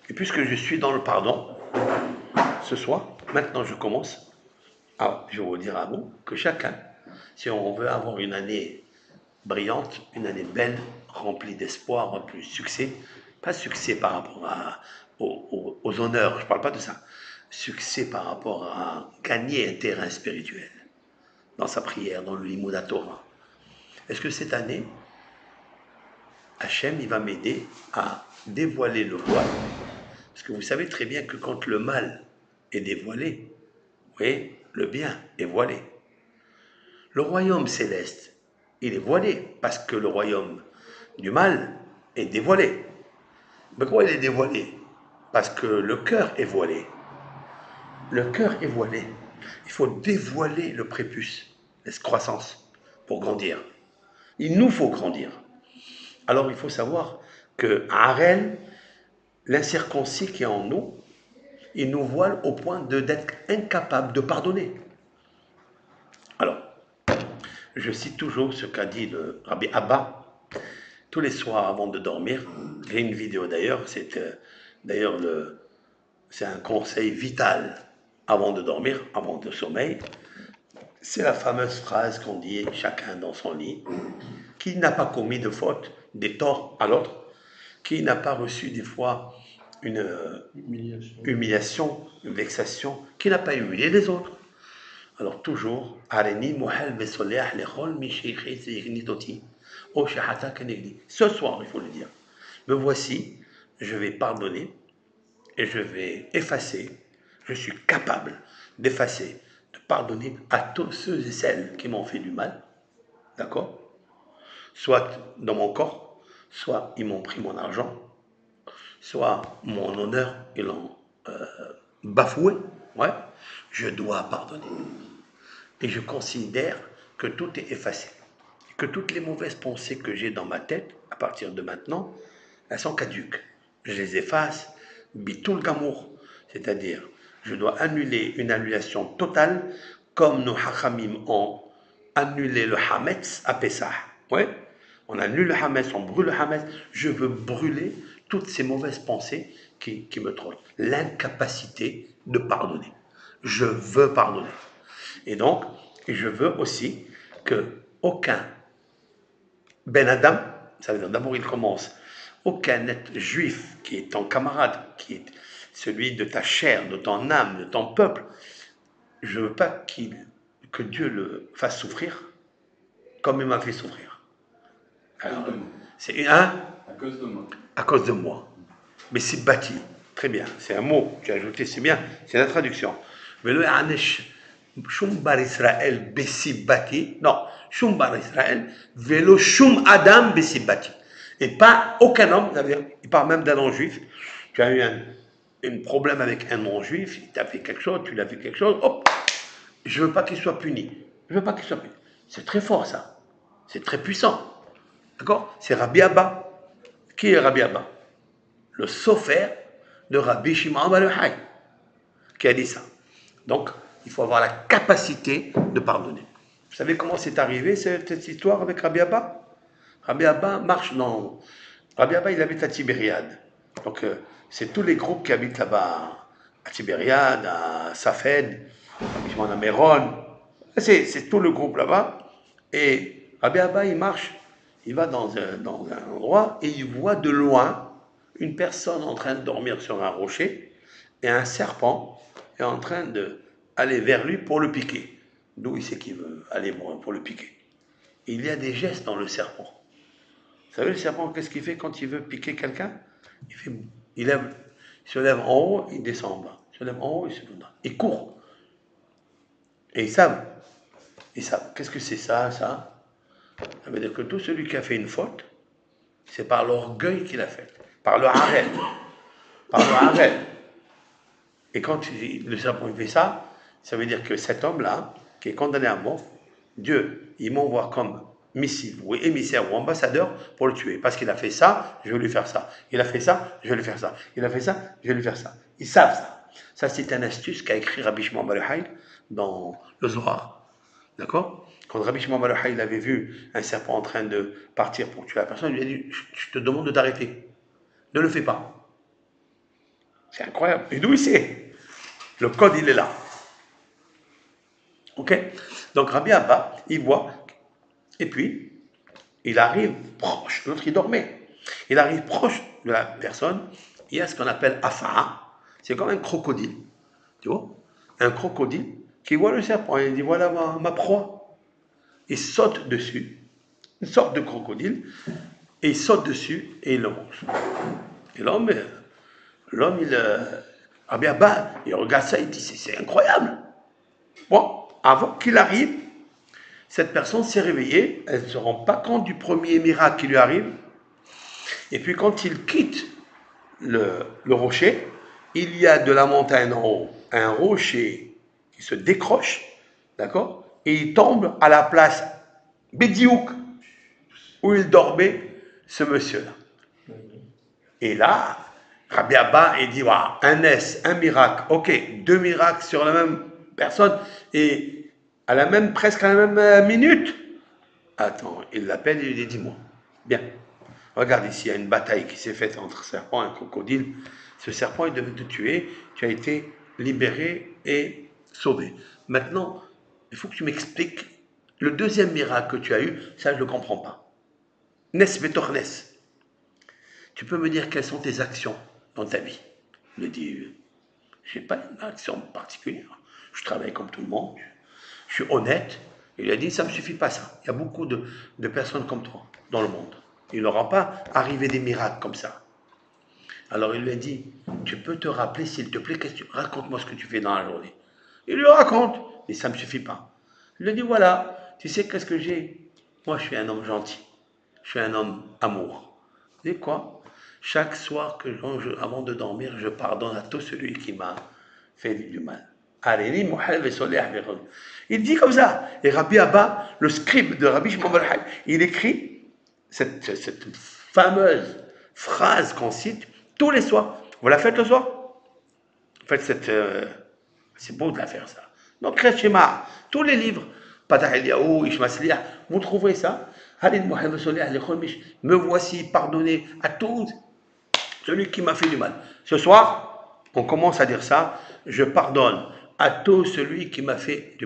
Et puisque je suis dans le pardon, ce soir, maintenant je commence. Alors, je vais vous dire à vous que chacun, si on veut avoir une année brillante, une année belle, remplie d'espoir, remplie de succès, pas succès par rapport aux honneurs, je ne parle pas de ça, succès par rapport à gagner un terrain spirituel dans sa prière, dans le Limouda Torah. Est-ce que cette année, Hachem, il va m'aider à dévoiler le voile? Parce que vous savez très bien que quand le mal est dévoilé, oui, le bien est voilé. Le royaume céleste, il est voilé parce que le royaume du mal est dévoilé. Mais pourquoi il est dévoilé? Parce que le cœur est voilé. Le cœur est voilé. Il faut dévoiler le prépuce, la croissance, pour grandir. Il nous faut grandir. Alors il faut savoir que Harel, l'incirconcis qui est en nous, il nous voile au point d'être incapable de pardonner. Alors, je cite toujours ce qu'a dit le Rabbi Abba tous les soirs avant de dormir. J'ai une vidéo d'ailleurs, d'ailleurs c'est un conseil vital avant de dormir, avant de sommeil. C'est la fameuse phrase qu'on dit chacun dans son lit. Qui n'a pas commis de faute, des torts à l'autre? Qui n'a pas reçu des fois une humiliation, une vexation? Qui n'a pas humilié les autres? Alors toujours, ce soir, il faut le dire. Me voici, je vais pardonner et je vais effacer. Je suis capable d'effacer, de pardonner à tous ceux et celles qui m'ont fait du mal. D'accord? Soit dans mon corps, soit ils m'ont pris mon argent, soit mon honneur, ils l'ont bafoué. Ouais, je dois pardonner. Et je considère que tout est effacé. Que toutes les mauvaises pensées que j'ai dans ma tête, à partir de maintenant, elles sont caduques. Je les efface, bitul gamour. C'est-à-dire, je dois annuler une annulation totale, comme nos hachamim ont annulé le hametz à Pessah. Ouais, on annule le hametz, on brûle le hametz. Je veux brûler toutes ces mauvaises pensées qui me trottent. L'incapacité de pardonner. Je veux pardonner. Et donc, je veux aussi que aucun Ben Adam, ça veut dire d'abord il commence, aucun être juif qui est ton camarade, qui est celui de ta chair, de ton âme, de ton peuple, je ne veux pas que Dieu le fasse souffrir comme il m'a fait souffrir. Alors, c'est un À cause de moi. à cause de moi. Mais c'est bâti, très bien, c'est un mot, tu as ajouté, c'est bien, c'est la traduction. Mais le Hanesh, Shum bar Israël besibati, non, Shum bar Israël, velo Shum Adam besibati. Et pas aucun homme, il parle même d'un non-juif. Tu as eu un problème avec un non-juif, il t'a fait quelque chose, tu l'as fait quelque chose, hop, je veux pas qu'il soit puni. Je veux pas qu'il soit puni. C'est très fort ça, c'est très puissant. D'accord? C'est Rabbi Abba. Qui est Rabbi Abba? Le sophère de Rabbi Shimon Bar Yochai qui a dit ça. Donc, il faut avoir la capacité de pardonner. Vous savez comment c'est arrivé cette histoire avec Rabbi Abba? Rabbi Abba marche dans... Rabbi Abba, il habite à Tibériade. Donc, c'est tous les groupes qui habitent là-bas, à Tibériade, à Safed, à Méron. C'est tout le groupe là-bas. Et Rabbi Abba, il marche, il va dans un endroit et il voit de loin une personne en train de dormir sur un rocher et un serpent est en train d'aller vers lui pour le piquer. D'où il sait qu'il veut aller pour le piquer. Il y a des gestes dans le serpent. Vous savez, le serpent, qu'est-ce qu'il fait quand il veut piquer quelqu'un? Il se lève en haut, il descend en bas. Il se lève en haut, il se lève en bas. Il court. Et ils savent. Ils savent. Qu'est-ce que c'est ça? Ça veut dire que tout celui qui a fait une faute, c'est par l'orgueil qu'il a fait. Par le harel. Par le harel. Et quand le serpent fait ça, ça veut dire que cet homme-là, qui est condamné à mort, Dieu, il m'envoie comme missive ou émissaire ou ambassadeur pour le tuer. Parce qu'il a fait ça, je vais lui faire ça. Il a fait ça, je vais lui faire ça. Il a fait ça, je vais lui faire ça. Ils savent ça. Ça, c'est une astuce qu'a écrit Rabbi Shimon Bar Yochai dans le Zohar. D'accord? Quand Rabbi Shimon Bar Yochai avait vu un serpent en train de partir pour tuer la personne, il lui a dit, je te demande de t'arrêter. Ne le fais pas. C'est incroyable. Et d'où il sait? Le code, il est là. Ok? Donc Rabbi Abba, il voit, et puis il arrive proche, l'autre il dormait. Il arrive proche de la personne, il y a ce qu'on appelle Afa'a, c'est comme un crocodile, tu vois? Un crocodile qui voit le serpent, il dit voilà ma proie. Il saute dessus, une sorte de crocodile, et il saute dessus et il le mange. Et l'homme, Rabbi Abba, il regarde ça, il dit c'est incroyable. Bon, avant qu'il arrive, cette personne s'est réveillée, elle ne se rend pas compte du premier miracle qui lui arrive. Et puis quand il quitte le rocher, il y a de la montagne en haut un rocher qui se décroche, d'accord? Et il tombe à la place Bédiouk où il dormait, ce monsieur-là. Et là, Rabbi Abba, il dit, wow, un S, un miracle, ok, 2 miracles sur la même personne, et presque à la même minute. Attends, il l'appelle et il lui dit, dis-moi, bien, regarde ici, il y a une bataille qui s'est faite entre serpent et crocodile. Ce serpent, il devait te tuer, tu as été libéré et sauvé. Maintenant, il faut que tu m'expliques le deuxième miracle que tu as eu, ça je ne le comprends pas. Nes betor nes. Tu peux me dire quelles sont tes actions dans ta vie? Il me dit, je n'ai pas une action particulière. Je travaille comme tout le monde, je suis honnête. Il lui a dit, ça ne me suffit pas ça. Il y a beaucoup de personnes comme toi dans le monde. Il n'aura pas arrivé des miracles comme ça. Alors il lui a dit, tu peux te rappeler s'il te plaît, raconte-moi ce que tu fais dans la journée. Il lui raconte, mais ça ne me suffit pas. Il lui dit, voilà, tu sais qu'est-ce que j'ai? Moi je suis un homme gentil, je suis un homme amour. Tu sais quoi? Chaque soir, avant de dormir, je pardonne à tout celui qui m'a fait du mal. Il dit comme ça. Et Rabbi Abba, le scribe de Rabbi Shimon bar Yochai, il écrit cette fameuse phrase qu'on cite tous les soirs. Vous la faites le soir? Faites c'est beau de la faire ça. Donc, Shema, tous les livres, Patah Eliyahu, Ish Masliach, vous trouverez ça. Me voici pardonné à tous celui qui m'a fait du mal. Ce soir, on commence à dire ça. Je pardonne à tout celui qui m'a fait du mal.